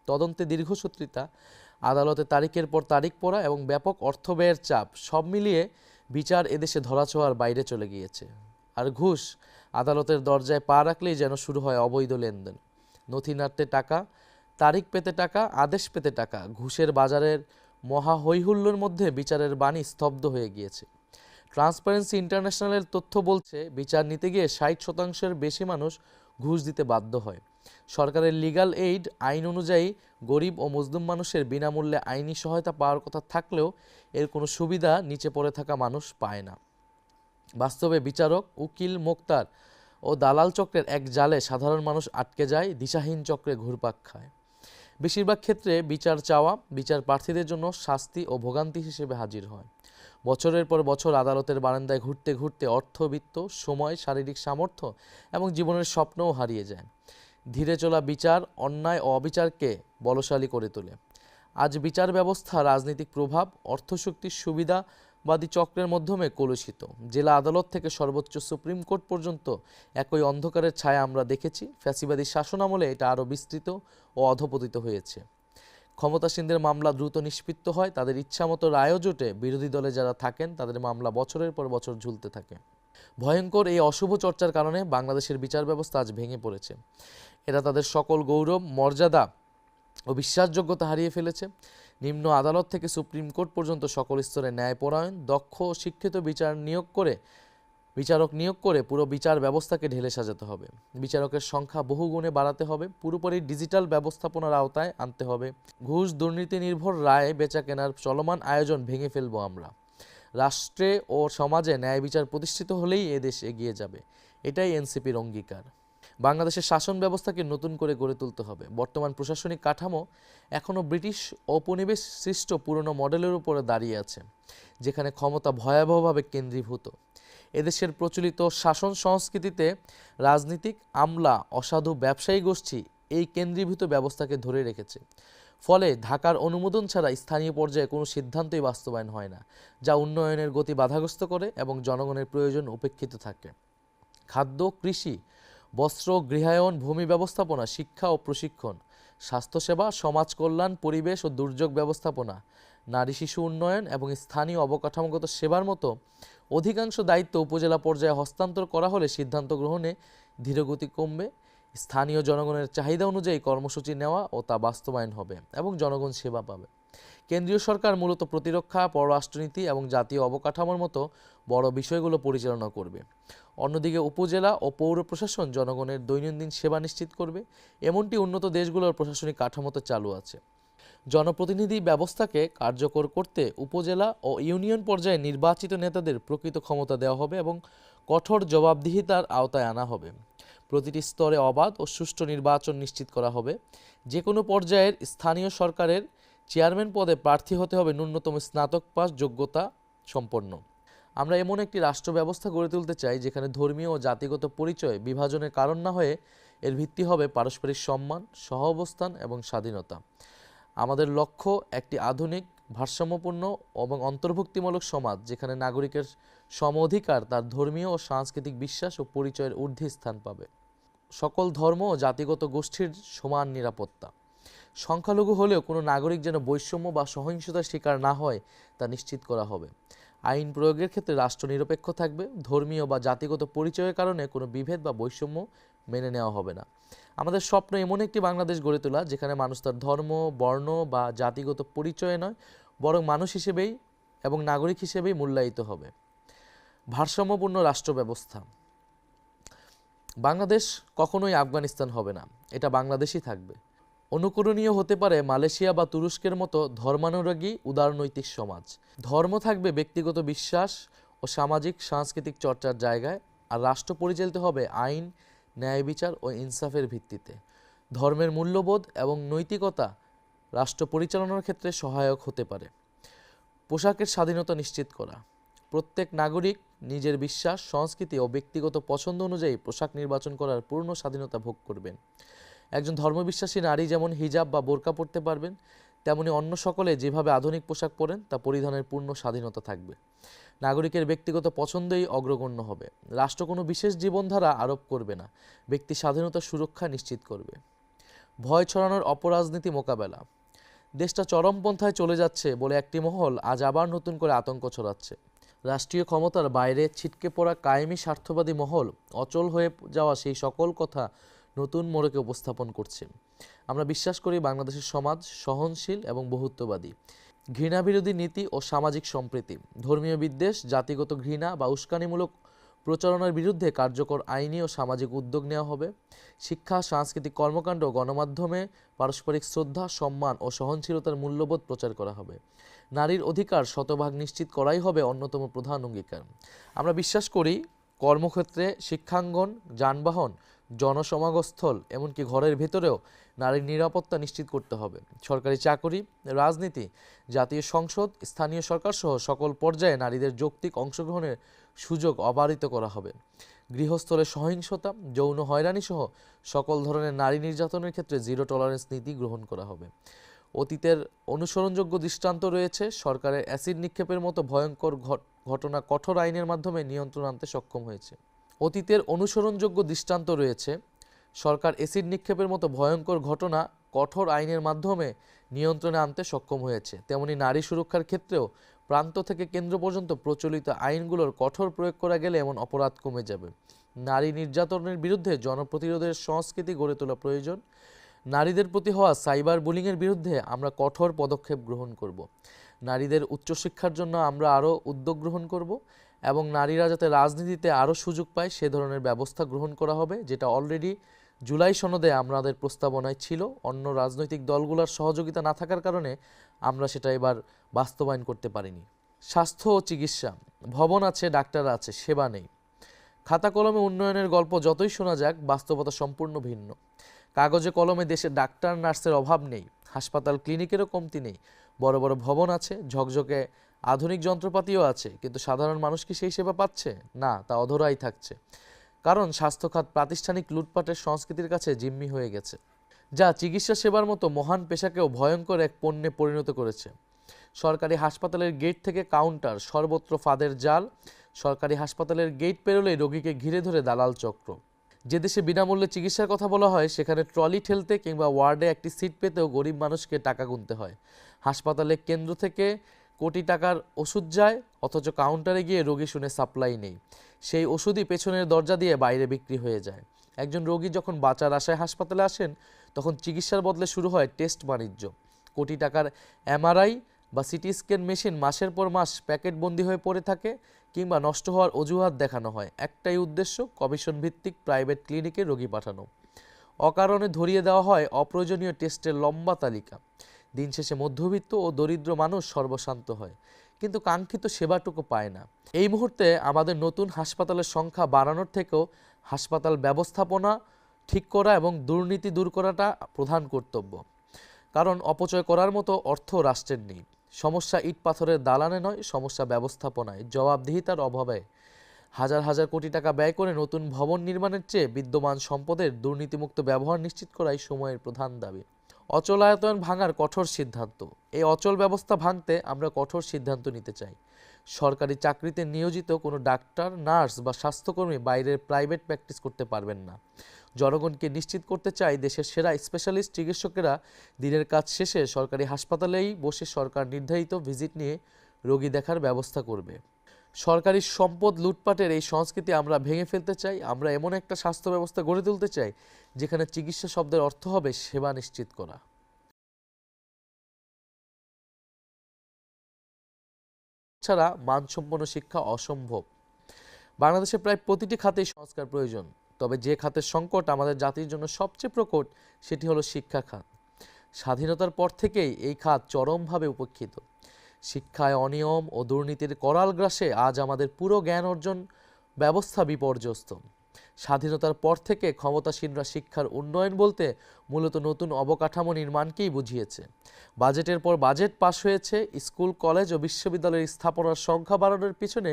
তদন্তে দীর্ঘসূত্রিতা, আদালতে তারিখের পর তারিখ পড়া এবং ব্যাপক অর্থ ব্যয়ের চাপ, সব মিলিয়ে বিচার এদেশে ধরাছোঁয়ার বাইরে চলে গিয়েছে। আর ঘুষ, আদালতের দরজায় পা রাখলেই যেন শুরু হয় অবৈধ লেনদেন। নথি নাড়তে টাকা, তারিখ পেতে টাকা, আদেশ পেতে টাকা, ঘুষের বাজারের মহা হৈহুল্লোর মধ্যে বিচারের বাণী স্তব্ধ হয়ে গিয়েছে। ট্রান্সপারেন্সি ইন্টারন্যাশনালের তথ্য বলছে, বিচার নিতে গিয়ে 60%-এর বেশি মানুষ ঘুষ দিতে বাধ্য হয়। সরকারের লিগ্যাল এইড আইন অনুযায়ী গরিব ও মজলুম মানুষের বিনামূল্যে আইনি সহায়তা পাওয়ার কথা থাকলেও এর কোনো সুবিধা নিচে পড়ে থাকা মানুষ পায় না। বাস্তবে বিচারক, উকিল, মোক্তার ও দালাল চক্রের এক জালে সাধারণ মানুষ আটকে যায়, দিশাহীন চক্রে ঘুরপাক খায়। বেশিরভাগ ক্ষেত্রে বিচার চাওয়া বিচার প্রার্থীদের জন্য শাস্তি ও ভোগান্তি হিসেবে হাজির হয়। বছরের পর বছর আদালতের বারান্দায় ঘুরতে ঘুরতে অর্থবিত্ত, সময়, শারীরিক সামর্থ্য এবং জীবনের স্বপ্নও হারিয়ে যায়। ধীরে চলা বিচার অন্যায় ও অবিচারকে বলশালী করে তোলে। আজ বিচার ব্যবস্থা রাজনৈতিক প্রভাব, অর্থশক্তির সুবিধাবাদী চক্রের মাধ্যমে কলুষিত। জেলা আদালত থেকে সর্বোচ্চ সুপ্রিম কোর্ট পর্যন্ত একই অন্ধকারের ছায়া আমরা দেখেছি। ফ্যাসিবাদী শাসনামলে এটা আরও বিস্তৃত ও অধপতিত হয়েছে। ক্ষমতাসীনদের মামলা দ্রুত নিষ্পত্তি হয়, তাদের ইচ্ছামতো রায়ও জোটে। বিরোধী দলে যারা থাকেন তাদের মামলা বছরের পর বছর ঝুলতে থাকে। ভয়ঙ্কর এই অশুভ চর্চার কারণে বাংলাদেশের বিচার ব্যবস্থা আজ ভেঙে পড়েছে। এরা তাদের সকল গৌরব, মর্যাদা ও বিশ্বাসযোগ্যতা হারিয়ে ফেলেছে। নিম্ন আদালত থেকে সুপ্রিম কোর্ট পর্যন্ত সকল স্তরে ন্যায়পরায়ণ, দক্ষ ও শিক্ষিত বিচারক নিয়োগ করে পুরো বিচার ব্যবস্থাকে ঢেলে সাজাতে হবে। বিচারকের সংখ্যা বহুগুণে বাড়াতে হবে। পুরোপুরি ডিজিটাল ব্যবস্থাপনার আওতায় আনতে হবে। ঘুষ, দুর্নীতি নির্ভর রায় বেচা কেনার চলমান আয়োজন ভেঙে ফেলবো আমরা। রাষ্ট্রে ও সমাজে ন্যায় বিচার প্রতিষ্ঠিত হলেই এদেশ এগিয়ে যাবে। এটাই এনসিপির অঙ্গীকার। বাংলাদেশের শাসন ব্যবস্থাকে নতুন করে গড়ে তুলতে হবে। বর্তমান প্রশাসনিক কাঠামো এখনও ব্রিটিশ ঔপনিবেশ সৃষ্ট পুরনো মডেলের উপরে দাঁড়িয়ে আছে, যেখানে ক্ষমতা ভয়াবহভাবে কেন্দ্রীভূত। এদেশের প্রচলিত শাসন সংস্কৃতিতে রাজনীতিক, আমলা, অসাধু ব্যবসায়ী গোষ্ঠী এই কেন্দ্রীভূত ব্যবস্থাকে ধরে রেখেছে। ফলে ঢাকার অনুমোদন ছাড়া স্থানীয় পর্যায়ে কোনো সিদ্ধান্তই বাস্তবায়ন হয় না, যা উন্নয়নের গতি বাধাগ্রস্ত করে এবং জনগণের প্রয়োজন উপেক্ষিত থাকে। খাদ্য, কৃষি, বস্ত্র, গৃহায়ন, ভূমি ব্যবস্থাপনা, শিক্ষা ও প্রশিক্ষণ, স্বাস্থ্যসেবা, সমাজ কল্যাণ, পরিবেশ ও দুর্যোগ ব্যবস্থাপনা, নারী শিশু উন্নয়ন এবং স্থানীয় অবকাঠামোগত সেবার মতো অধিকাংশ দায়িত্ব উপজেলা পর্যায়ে হস্তান্তর করা হলে সিদ্ধান্ত গ্রহণে ধীরগতি কমবে। স্থানীয় জনগণের চাহিদা অনুযায়ী কর্মসূচি নেওয়া ও তা বাস্তবায়ন হবে এবং জনগণ সেবা পাবে। কেন্দ্রীয় সরকার মূলত প্রতিরক্ষা, পররাষ্ট্রনীতি এবং জাতীয় অবকাঠামোর মতো বড় বিষয়গুলো পরিচালনা করবে। অন্যদিকে উপজেলা ও পৌর প্রশাসন জনগণের দৈনন্দিন সেবা নিশ্চিত করবে। এমনটি উন্নত দেশগুলোর প্রশাসনিক কাঠামোতে চালু আছে। জনপ্রতিনিধি ব্যবস্থাকে কার্যকর করতে উপজেলা ও ইউনিয়ন পর্যায়ে নির্বাচিত নেতাদের প্রকৃত ক্ষমতা দেওয়া হবে এবং কঠোর জবাবদিহিতার আওতায় আনা হবে। প্রতিটি স্তরে অবাধ ও সুষ্ঠু নির্বাচন নিশ্চিত করা হবে। যে কোনো পর্যায়ের স্থানীয় সরকারের চেয়ারম্যান পদে প্রার্থী হতে হবে ন্যূনতম স্নাতক পাস যোগ্যতা সম্পন্ন। আমরা এমন একটি রাষ্ট্র ব্যবস্থা গড়ে তুলতে চাই যেখানে ধর্মীয় ও জাতিগত পরিচয় বিভাজনের কারণ না হয়ে এর ভিত্তি হবে পারস্পরিক সম্মান, সহাবস্থান এবং স্বাধীনতা। আমাদের লক্ষ্য একটি আধুনিক, ভারসাম্যপূর্ণ এবং অন্তর্ভুক্তিমূলক সমাজ, যেখানে নাগরিকের সম অধিকার তার ধর্মীয় ও সাংস্কৃতিক বিশ্বাস ও পরিচয়ের ঊর্ধ্বে স্থান পাবে। সকল ধর্ম ও জাতিগত গোষ্ঠীর সমান নিরাপত্তা। সংখ্যালঘু হলেও কোনো নাগরিক যেন বৈষম্য বা সহিংসতার শিকার না হয় তা নিশ্চিত করা হবে। আইন প্রয়োগের ক্ষেত্রে রাষ্ট্র নিরপেক্ষ থাকবে। ধর্মীয় বা জাতিগত পরিচয়ের কারণে কোনো বিভেদ বা বৈষম্য মেনে নেওয়া হবে না। আমাদের স্বপ্ন এমন একটি বাংলাদেশ গড়ে তোলা যেখানে মানুষ তার ধর্ম, বর্ণ বা জাতিগত পরিচয়ে নয়, বরং মানুষ হিসেবেই এবং নাগরিক হিসেবেই মূল্যায়িত হবে। ভারসাম্যপূর্ণ রাষ্ট্র ব্যবস্থা। বাংলাদেশ কখনোই আফগানিস্তান হবে না, এটা বাংলাদেশই থাকবে। অনুকরণীয় হতে পারে মালয়েশিয়া বা তুরস্কের মতো ধর্মানুরাগী উদারনৈতিক সমাজ। ধর্ম থাকবে ব্যক্তিগত বিশ্বাস ও সামাজিক সাংস্কৃতিক চর্চার জায়গায়, আর রাষ্ট্র পরিচালিত হবে আইন, ন্যায় বিচার ও ইনসাফের ভিত্তিতে। ধর্মের মূল্যবোধ এবং নৈতিকতা রাষ্ট্র পরিচালনার ক্ষেত্রে সহায়ক হতে পারে। পোশাকের স্বাধীনতা নিশ্চিত করা। প্রত্যেক নাগরিক নিজের বিশ্বাস, সংস্কৃতি ও ব্যক্তিগত পছন্দ অনুযায়ী পোশাক নির্বাচন করার পূর্ণ স্বাধীনতা ভোগ করবেন। একজন ধর্মবিশ্বাসী নারী যেমন হিজাব বা বোরকা পরতে পারবেন, তেমনি অন্য সকলে যেভাবে আধুনিক পোশাক পরেন তা পরিধানের পূর্ণ স্বাধীনতা থাকবে। নাগরিকের ব্যক্তিগত পছন্দই অগ্রগণ্য হবে। রাষ্ট্র কোনো বিশেষ জীবনধারা আরোপ করবে না, ব্যক্তি স্বাধীনতার সুরক্ষা নিশ্চিত করবে। ভয় ছড়ানোর অপরাজনীতি মোকাবেলা। দেশটা চরমপন্থায় চলে যাচ্ছে বলে একটি মহল আজ আবার নতুন করে আতঙ্ক ছড়াচ্ছে। রাষ্ট্রীয় ক্ষমতার বাইরে ছিটকে পড়া কায়েমি স্বার্থবাদী মহল অচল হয়ে যাওয়া সেই সকল কথা নতুন মোড়কে উপস্থাপন করছে। আমরা বিশ্বাস করি বাংলাদেশের সমাজ সহনশীল এবং বহুত্ববাদী। ঘৃণাবিরোধী নীতি ও সামাজিক সম্প্রীতি, ধর্মীয় বিদ্বেষ, জাতিগত ঘৃণা বা উস্কানিমূলক প্রচারণার বিরুদ্ধে কার্যকর আইনি ও সামাজিক উদ্যোগ নেওয়া হবে। শিক্ষা, সাংস্কৃতিক কর্মকাণ্ড, গণমাধ্যমে পারস্পরিক শ্রদ্ধা, সম্মান ও সহনশীলতার মূল্যবোধ প্রচার করা হবে। নারীর অধিকার শতভাগ নিশ্চিত করাই হবে অন্যতম প্রধান অঙ্গীকার। আমরা বিশ্বাস করি কর্মক্ষেত্রে, শিক্ষাঙ্গন, যানবাহন, জনসমাগমস্থল, এমনকি ঘরের ভেতরেও নারীর নিরাপত্তা নিশ্চিত করতে হবে। সরকারি চাকরি, রাজনীতি, জাতীয় সংসদ, স্থানীয় সরকার সহ সকল পর্যায়ে নারীদের যৌক্তিক অংশগ্রহণের সুযোগ অবারিত করা হবে। গৃহস্থলে সহিংসতা, যৌন হয়রানি সহ সকল ধরনের নারী নির্যাতনের ক্ষেত্রে জিরো টলারেন্স নীতি গ্রহণ করা হবে। অতীতের অনুসরণযোগ্য দৃষ্টান্ত রয়েছে। সরকারের অ্যাসিড নিক্ষেপের মতো ভয়ঙ্কর ঘটনা কঠোর আইনের মাধ্যমে নিয়ন্ত্রণ আনতে সক্ষম হয়েছে। অতীতের অনুসরণযোগ্য দৃষ্টান্ত রয়েছে। সরকার অ্যাসিড নিক্ষেপের মতো ভয়ঙ্কর ঘটনা কঠোর আইনের মাধ্যমে নিয়ন্ত্রণে আনতে সক্ষম হয়েছে। তেমনি নারী সুরক্ষার ক্ষেত্রেও প্রান্ত থেকে কেন্দ্র পর্যন্ত প্রচলিত আইনগুলোর কঠোর প্রয়োগ করা গেলে এমন অপরাধ কমে যাবে। নারী নির্যাতনের বিরুদ্ধে জনপ্রতিরোধের সংস্কৃতি গড়ে তোলা প্রয়োজন। নারীদের প্রতি হওয়া সাইবার বুলিংয়ের বিরুদ্ধে আমরা কঠোর পদক্ষেপ গ্রহণ করব। নারীদের উচ্চশিক্ষার জন্য আমরা আরও উদ্যোগ গ্রহণ করব এবং নারীরা যাতে রাজনীতিতে আরও সুযোগ পায় সে ধরনের ব্যবস্থা গ্রহণ করা হবে, যেটা অলরেডি জুলাই সনদে আমাদের প্রস্তাবনায় ছিল। অন্য রাজনৈতিক দলগুলোর সহযোগিতা না থাকার কারণে আমরা সেটা এবার বাস্তবায়ন করতে পারিনি। স্বাস্থ্য ও চিকিৎসা, ভবন আছে, ডাক্তার আছে, সেবা নেই। খাতা কলমে উন্নয়নের গল্প যতই শোনা যাক, বাস্তবতা সম্পূর্ণ ভিন্ন। কাগজে কলমে দেশে ডাক্তার নার্সের অভাব নেই, হাসপাতাল ক্লিনিকেরও কমতি নেই। বড় বড় ভবন আছে, ঝকঝকে আধুনিক যন্ত্রপাতিও আছে, কিন্তু সাধারণ মানুষ কি সেই সেবা পাচ্ছে? না, তা অধরাই থাকছে। কারণ স্বাস্থ্য খাত প্রাতিষ্ঠানিক লুটপাটের সংস্কৃতির কাছে জিম্মি হয়ে গেছে, যা চিকিৎসা সেবার মতো মহান পেশাকেও ভয়ঙ্কর এক পণ্যে পরিণত করেছে। সরকারি হাসপাতালের গেট থেকে কাউন্টার, সর্বত্র ফাঁদের জাল। সরকারি হাসপাতালের গেট পেরোলেই রোগীকে ঘিরে ধরে দালাল চক্র। যে দেশে বিনামূল্যে চিকিৎসার কথা বলা হয়, সেখানে ট্রলি ঠেলতে কিংবা ওয়ার্ডে একটি সিট পেতেও গরিব মানুষকে টাকা গুনতে হয়। হাসপাতালে কেন্দ্র থেকে কোটি টাকার ওষুধ যায়, অথচ কাউন্টারে গিয়ে রোগী শুনে সাপ্লাই নেই। সেই ওষুধই পেছনের দরজা দিয়ে বাইরে বিক্রি হয়ে যায়। একজন রোগী যখন বাঁচার আশায় হাসপাতালে আসেন, তখন চিকিৎসার বদলে শুরু হয় টেস্ট বাণিজ্য। কোটি টাকার এমআরআই বা সিটি স্ক্যান মেশিন মাসের পর মাস প্যাকেটবন্দি হয়ে পড়ে থাকে, কিংবা নষ্ট হওয়ার অজুহাত দেখানো হয়। একটাই উদ্দেশ্য, কমিশন ভিত্তিক প্রাইভেট ক্লিনিকে রোগী পাঠানো। অকারণে ধরিয়ে দেওয়া হয় অপ্রয়োজনীয় টেস্টের লম্বা তালিকা। দিন শেষে মধ্যবিত্ত ও দরিদ্র মানুষ সর্বশান্ত হয়, কিন্তু কাঙ্ক্ষিত সেবাটুকু পায় না। এই মুহূর্তে আমাদের নতুন হাসপাতালের সংখ্যা বাড়ানোর থেকেও হাসপাতাল ব্যবস্থাপনা ঠিক করা এবং দুর্নীতি দূর করাটা প্রধান কর্তব্য। কারণ অপচয় করার মতো অর্থ রাষ্ট্রের নেই। সমস্যা ইট পাথরের দালানে নয়, সমস্যা ব্যবস্থাপনায়, জবাবদিহিতার অভাবে। হাজার হাজার কোটি টাকা ব্যয় করে নতুন ভবন নির্মাণের চেয়ে বিদ্যমান সম্পদের দুর্নীতিমুক্ত ব্যবহার নিশ্চিত করাই সময়ের প্রধান দাবি। অচলায়তন ভাঙার কঠোর সিদ্ধান্ত, এই অচল ব্যবস্থা ভাঙতে আমরা কঠোর সিদ্ধান্ত নিতে চাই। সরকারি চাকরিতে নিয়োজিত কোনো ডাক্তার, নার্স বা স্বাস্থ্যকর্মী বাইরের প্রাইভেট প্র্যাকটিস করতে পারবেন না। জনগণকে নিশ্চিত করতে চাই দেশের সেরা স্পেশালিস্ট চিকিৎসকেরা দিনের কাজ শেষে সরকারি হাসপাতালেই বসে সরকার নির্ধারিত ভিজিট নিয়ে রোগী দেখার ব্যবস্থা করবে। সরকারি সম্পদ লুটপাটের এই সংস্কৃতি আমরা ভেঙে ফেলতে চাই। আমরা এমন একটা স্বাস্থ্য ব্যবস্থা গড়ে তুলতে চাই যেখানে চিকিৎসা শব্দের অর্থ হবে সেবা নিশ্চিত করা। ছাড়া মানসম্পন্ন শিক্ষা অসম্ভব। বাংলাদেশে প্রায় প্রতিটি খাতেই সংস্কার প্রয়োজন, তবে যে খাতের সংকট আমাদের জাতির জন্য সবচেয়ে প্রকট সেটি হলো শিক্ষা খাত। স্বাধীনতার পর থেকেই এই খাত চরমভাবে উপেক্ষিত। শিক্ষায় অনিয়ম ও দুর্নীতির করাল গ্রাসে আজ আমাদের পুরো জ্ঞান অর্জন ব্যবস্থা বিপর্যস্ত। স্বাধীনতার পর থেকে ক্ষমতাসীনরা শিক্ষার উন্নয়ন বলতে মূলত নতুন অবকাঠামো নির্মাণকেই বুঝিয়েছে। বাজেটের পর বাজেট পাস হয়েছে, স্কুল, কলেজ ও বিশ্ববিদ্যালয়ের স্থাপনার সংখ্যা বাড়ানোর পিছনে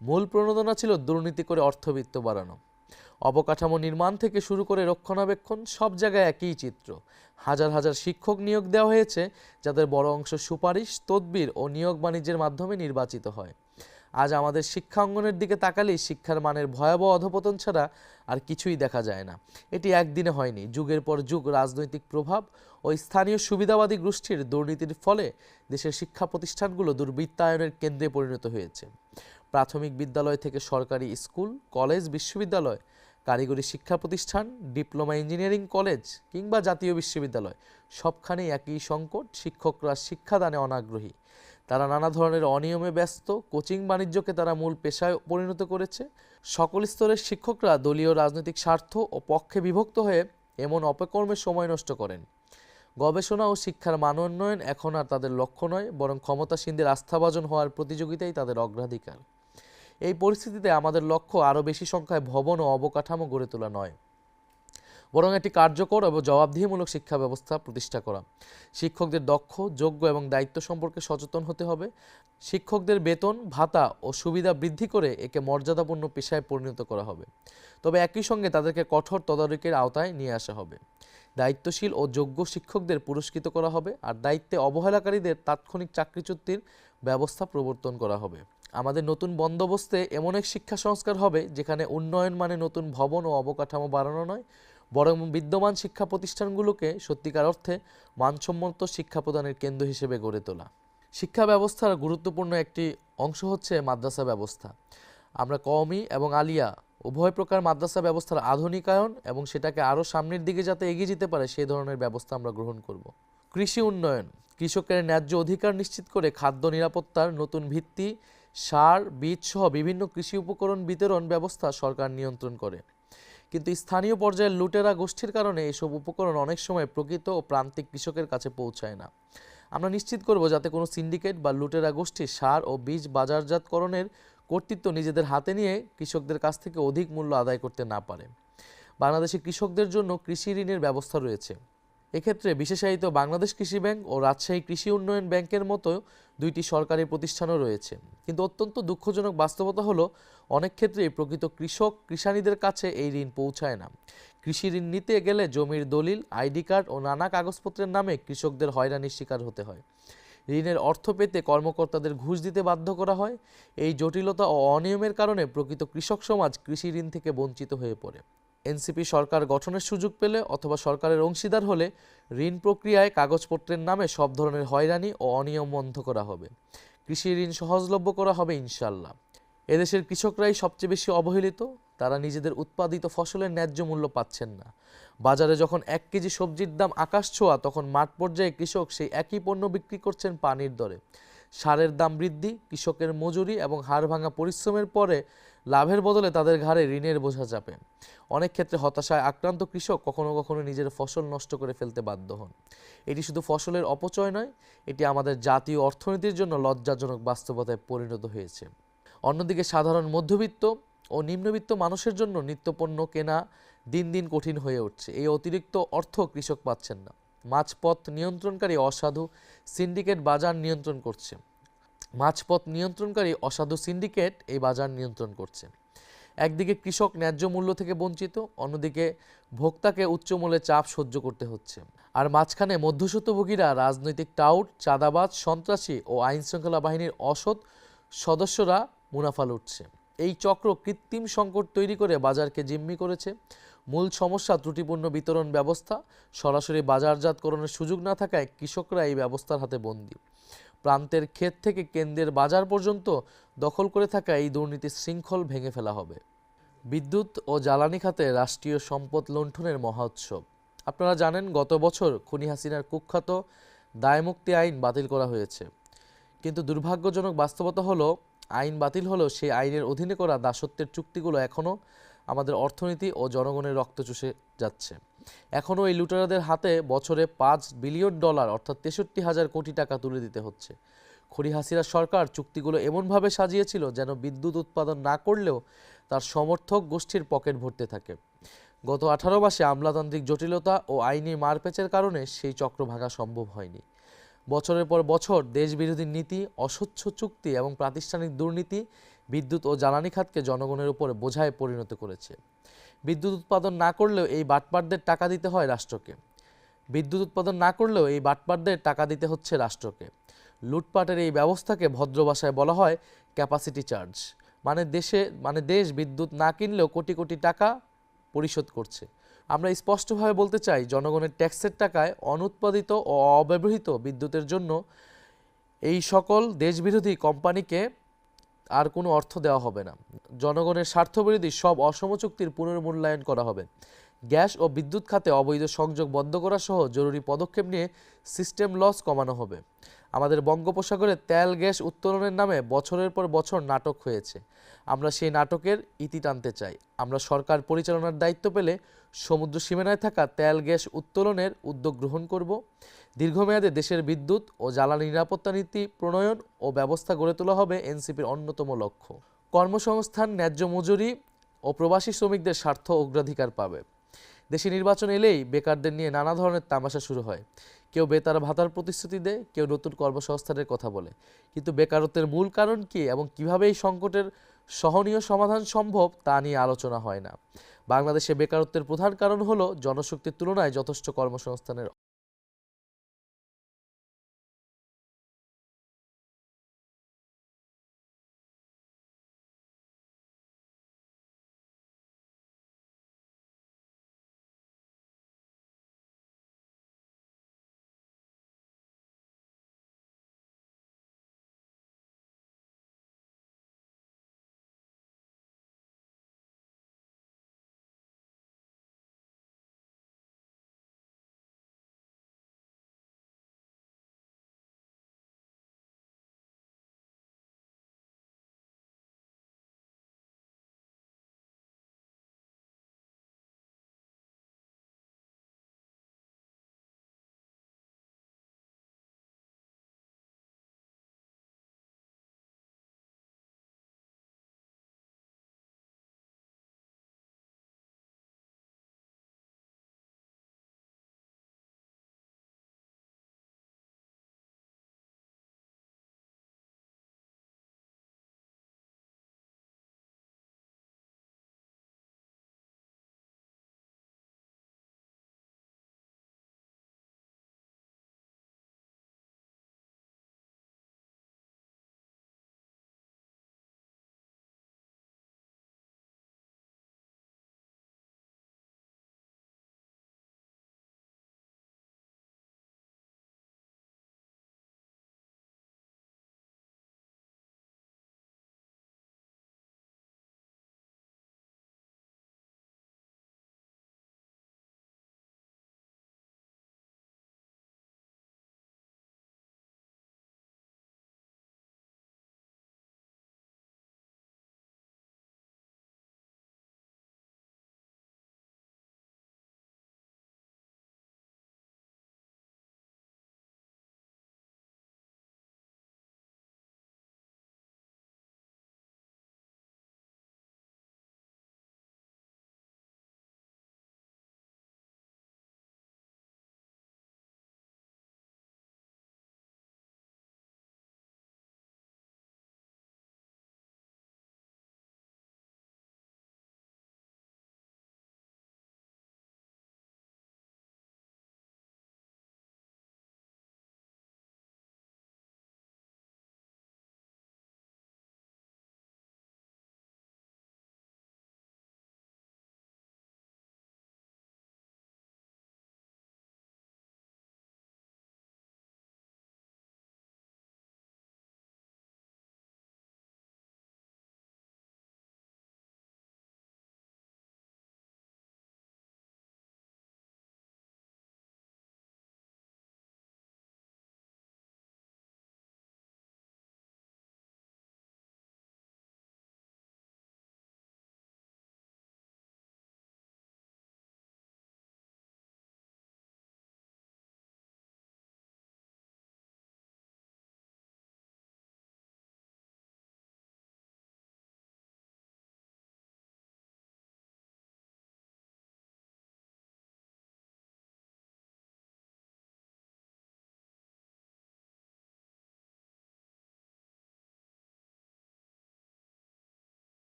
মূল প্রণোদনা ছিল দুর্নীতি করে অর্থবিত্ত বাড়ানো। অবকাঠামো নির্মাণ থেকে শুরু করে রক্ষণাবেক্ষণ, সব জায়গায় একই চিত্র। হাজার হাজার শিক্ষক নিয়োগ দেওয়া হয়েছে, যাদের বড় অংশ সুপারিশ, তদবির ও নিয়োগ বাণিজ্যের মাধ্যমে নির্বাচিত হয়। আজ আমাদের শিক্ষা অঙ্গনের দিকে তাকালেই শিক্ষার মানের ভয়াবহ অধপতন ছাড়া আর কিছুই দেখা যায় না। এটি একদিনে হয়নি, যুগের পর যুগ রাজনৈতিক প্রভাব ও স্থানীয় সুবিধাবাদী গোষ্ঠীর দুর্নীতির ফলে দেশের শিক্ষা প্রতিষ্ঠানগুলো দুর্বৃত্তায়নের কেন্দ্রে পরিণত হয়েছে। প্রাথমিক বিদ্যালয় থেকে সরকারি স্কুল, কলেজ, বিশ্ববিদ্যালয়, কারিগরি শিক্ষা প্রতিষ্ঠান, ডিপ্লোমা ইঞ্জিনিয়ারিং কলেজ কিংবা জাতীয় বিশ্ববিদ্যালয়, সবখানেই একই সংকট। শিক্ষকরা শিক্ষাদানে অনাগ্রহী। তারা নানা ধরনের অনিয়মে ব্যস্ত। কোচিং বাণিজ্যকে তারা মূল পেশায় পরিণত করেছে। সকল স্তরের শিক্ষকরা দলীয় রাজনৈতিক স্বার্থ ও পক্ষে বিভক্ত হয়ে এমন অপকর্মে সময় নষ্ট করেন। গবেষণা ও শিক্ষার মান উন্নয়ন এখন আর তাদের লক্ষ্য নয়, বরং ক্ষমতাসীনদের আস্থাভাজন হওয়ার প্রতিযোগিতাই তাদের অগ্রাধিকার। এই পরিস্থিতিতে আমাদের লক্ষ্য আরও বেশি সংখ্যায় ভবন ও অবকাঠামো গড়ে তোলা নয়, বরং একটি কার্যকর এবং জবাবদিহিমূলক শিক্ষা ব্যবস্থা প্রতিষ্ঠা করা। শিক্ষকদের দক্ষ, যোগ্য এবং দায়িত্ব সম্পর্কে সচেতন হতে হবে। শিক্ষকদের বেতন, ভাতা ও সুবিধা বৃদ্ধি করে একে মর্যাদাপূর্ণ পেশায় পরিণত করা হবে। তবে একই সঙ্গে তাদেরকে কঠোর তদারকির আওতায় নিয়ে আসা হবে। দায়িত্বশীল ও যোগ্য শিক্ষকদের পুরস্কৃত করা হবে, আর দায়িত্বে অবহেলাকারীদের তাৎক্ষণিক চাকরিচ্যুতির ব্যবস্থা প্রবর্তন করা হবে। আমাদের নতুন বন্দোবস্তে এমন এক শিক্ষা সংস্কার হবে যেখানে উন্নয়ন মানে নতুন ভবন ও অবকাঠামো বাড়ানো নয়, বরং বিদ্যমান শিক্ষা প্রতিষ্ঠানগুলোকে সত্যিকার অর্থে মানসম্মত শিক্ষা প্রদানের কেন্দ্র হিসেবে গড়ে তোলা। শিক্ষা ব্যবস্থার গুরুত্বপূর্ণ একটি অংশ হচ্ছে মাদ্রাসা ব্যবস্থা। আমরা কওমি এবং আলিয়া উভয় প্রকার মাদ্রাসা ব্যবস্থার আধুনিকায়ন এবং সেটাকে আরও সামনের দিকে যাতে এগিয়ে যেতে পারে সেই ধরনের ব্যবস্থা আমরা গ্রহণ করব। কৃষি উন্নয়ন, কৃষকের ন্যায্য অধিকার নিশ্চিত করে খাদ্য নিরাপত্তার নতুন ভিত্তি, সার, বীজ সহ বিভিন্ন কৃষি উপকরণ বিতরণ ব্যবস্থা সরকার নিয়ন্ত্রণ করে। কিন্তু স্থানীয় পর্যায়ের লুটেরা গোষ্ঠীর কারণে এসব উপকরণ অনেক সময় প্রকৃত ও প্রান্তিক কৃষকের কাছে পৌঁছায় না। আমরা নিশ্চিত করব যাতে কোনো সিন্ডিকেট বা লুটেরা গোষ্ঠী সার ও বীজ বাজারজাতকরণের কর্তৃত্ব নিজেদের হাতে নিয়ে কৃষকদের কাছ থেকে অধিক মূল্য আদায় করতে না পারে। বাংলাদেশে কৃষকদের জন্য কৃষি ঋণের ব্যবস্থা রয়েছে। এক্ষেত্রে বিশেষায়িত বাংলাদেশ কৃষি ব্যাংক ও রাজশাহী কৃষি উন্নয়ন ব্যাংকের মতো দুইটি সরকারি প্রতিষ্ঠানও রয়েছে। কিন্তু অত্যন্ত দুঃখজনক বাস্তবতা হলো অনেক ক্ষেত্রেই প্রকৃত কৃষক কৃষানীদের কাছে এই ঋণ পৌঁছায় না। কৃষি ঋণ নিতে গেলে জমির দলিল, আইডি কার্ড ও নানা কাগজপত্রের নামে কৃষকদের হয়রানির শিকার হতে হয়। ঋণের অর্থ পেতে কর্মকর্তাদের ঘুষ দিতে বাধ্য করা হয়। এই জটিলতা ও অনিয়মের কারণে প্রকৃত কৃষক সমাজ কৃষি ঋণ থেকে বঞ্চিত হয়ে পড়ে। এনসিপি সরকার গঠনের সুযোগ পেলে অথবা সরকারের অংশীদার হলে ঋণ প্রক্রিয়ায় কাগজপত্রের নামে সব ধরনের হয়রানি ও অনিয়ম বন্ধ করা হবে। কৃষি ঋণ সহজলভ্য করা হবে ইনশাল্লাহ। এদেশের কৃষকরাই সবচেয়ে বেশি অবহেলিত। তারা নিজেদের উৎপাদিত ফসলের ন্যায্য মূল্য পাচ্ছেন না। বাজারে যখন 1 কেজি সবজির দাম আকাশ ছোঁয়া, তখন মাঠ পর্যায়ে কৃষক সেই একই পণ্য বিক্রি করছেন পানির দরে। সারের দাম বৃদ্ধি, কৃষকের মজুরি এবং হাড়ভাঙা পরিশ্রমের পরে লাভের বদলে তাদের ঘাড়ে ঋণের বোঝা চাপে। অনেক ক্ষেত্রে হতাশায় আক্রান্ত কৃষক কখনো কখনো নিজের ফসল নষ্ট করে ফেলতে বাধ্য হন। এটি শুধু ফসলের অপচয় নয়, এটি আমাদের জাতীয় অর্থনীতির জন্য লজ্জাজনক বাস্তবতায় পরিণত হয়েছে। অন্যদিকে সাধারণ মধ্যবিত্ত ও নিম্নবিত্ত মানুষের জন্য নিত্যপণ্য কেনা দিন দিন কঠিন হয়ে উঠছে। এই অতিরিক্ত অর্থ কৃষক পাচ্ছেন না। মাঝপথ নিয়ন্ত্রণকারী অসাধু সিন্ডিকেট বাজার নিয়ন্ত্রণ করছে। এই বাজার নিয়ন্ত্রণ করছে। একদিকে কৃষক ন্যায্য মূল্য থেকে বঞ্চিত, অন্যদিকে ভোক্তাকে উচ্চমূল্যে চাপ সহ্য করতে হচ্ছে। আর মাঝখানে মধ্যস্বত্বভোগীরা রাজনৈতিক টাউট, চাঁদাবাজ, সন্ত্রাসী ও আইনশৃঙ্খলা বাহিনীর অসৎ সদস্যরা মুনাফা লুটছে। এই চক্র কৃত্রিম সংকট তৈরি করে বাজারকে জিম্মি করেছে। মূল সমস্যা ত্রুটিপূর্ণ বিতরণ ব্যবস্থা। সরাসরি বাজারজাতকরণের সুযোগ না থাকায় কৃষকরা এই ব্যবস্থার হাতে বন্দী। প্রান্তের ক্ষেত থেকে কেন্দ্রের বাজার পর্যন্ত দখল করে থাকা এই দুর্নীতির শৃঙ্খল ভেঙে ফেলা হবে। বিদ্যুৎ ও জ্বালানি খাতে রাষ্ট্রীয় সম্পদ লুণ্ঠনের মহা উৎসব। আপনারা জানেন, গত বছর খুনি হাসিনার কুখ্যাত দায়মুক্তি আইন বাতিল করা হয়েছে। কিন্তু দুর্ভাগ্যজনক বাস্তবতা হলো, আইন বাতিল হলেও সেই আইনের অধীনে করা দাসত্বের চুক্তিগুলো এখনও আমাদের অর্থনীতি ও জনগণের রক্ত চুষে যাচ্ছে। এখনও এই লুটেরাদের হাতে বছরে $5 বিলিয়ন অর্থাৎ 63,000 কোটি টাকা তুলে দিতে হচ্ছে। খুনি হাসিনা সরকার চুক্তিগুলো এমনভাবে সাজিয়েছিল যেন বিদ্যুৎ উৎপাদন না করলেও তার সমর্থক গোষ্ঠীর পকেট ভরতে থাকে। গত 18 মাসে আমলাতান্ত্রিক জটিলতা ও আইনি মারপ্যাচের কারণে সেই চক্র ভাঙা সম্ভব হয়নি। বছরের পর বছর দেশবিরোধী নীতি, অস্বচ্ছ চুক্তি এবং প্রাতিষ্ঠানিক দুর্নীতি বিদ্যুৎ ও জ্বালানি খাতকে জনগণের উপরে বোঝায় পরিণত করেছে। বিদ্যুৎ উৎপাদন না করলেও এই বাটপারদের টাকা দিতে হচ্ছে রাষ্ট্রকে। লুটপাটের এই ব্যবস্থাকে ভদ্র ভাষায় বলা হয় ক্যাপাসিটি চার্জ। দেশ বিদ্যুৎ না কিনলেও কোটি কোটি টাকা পরিশোধ করছে। আমরা স্পষ্টভাবে বলতে চাই, জনগণের ট্যাক্সের টাকায় অনুৎপাদিত ও অব্যবহৃত বিদ্যুতের জন্য এই সকল দেশবিরোধী কোম্পানিকে আর কোনো অর্থ দেওয়া হবে না। জনগণের স্বার্থবিরোধী সব অসম চুক্তির পুনর্মূল্যায়ন করা হবে। গ্যাস ও বিদ্যুৎ খাতে অবৈধ সংযোগ বন্ধ করা সহ জরুরি পদক্ষেপ নিয়ে সিস্টেম লস কমানো হবে। আমাদের বঙ্গোপসাগরে তেল গ্যাস উত্তোলনের নামে বছরের পর বছর নাটক হয়েছে। আমরা সেই নাটকের ইতি টানতে চাই। আমরা সরকার পরিচালনার দায়িত্ব পেলে সমুদ্র সীমানায় থাকা তেল গ্যাস উত্তোলনের উদ্যোগ গ্রহণ করব। দীর্ঘমেয়াদে দেশের বিদ্যুৎ ও জ্বালানি নিরাপত্তা নীতি প্রণয়ন ও ব্যবস্থা গড়ে তোলা হবে এনসিপির অন্যতম লক্ষ্য। কর্মসংস্থান, ন্যায্য মজুরি ও প্রবাসী শ্রমিকদের স্বার্থ অগ্রাধিকার পাবে। দেশে নির্বাচন এলেই বেকারদের নিয়ে নানা ধরনের তামাশা শুরু হয়। কেউ বেতার ভাতার প্রতিশ্রুতি দেয়, কেউ নতুন কর্মসংস্থানের কথা বলে। কিন্তু বেকারত্বের মূল কারণ কি এবং কিভাবে এই সংকটের সহনীয় সমাধান সম্ভব তা নিয়ে আলোচনা হয় না। বাংলাদেশে বেকারত্বের প্রধান কারণ হলো জনশক্তির তুলনায় যথেষ্ট কর্মসংস্থানের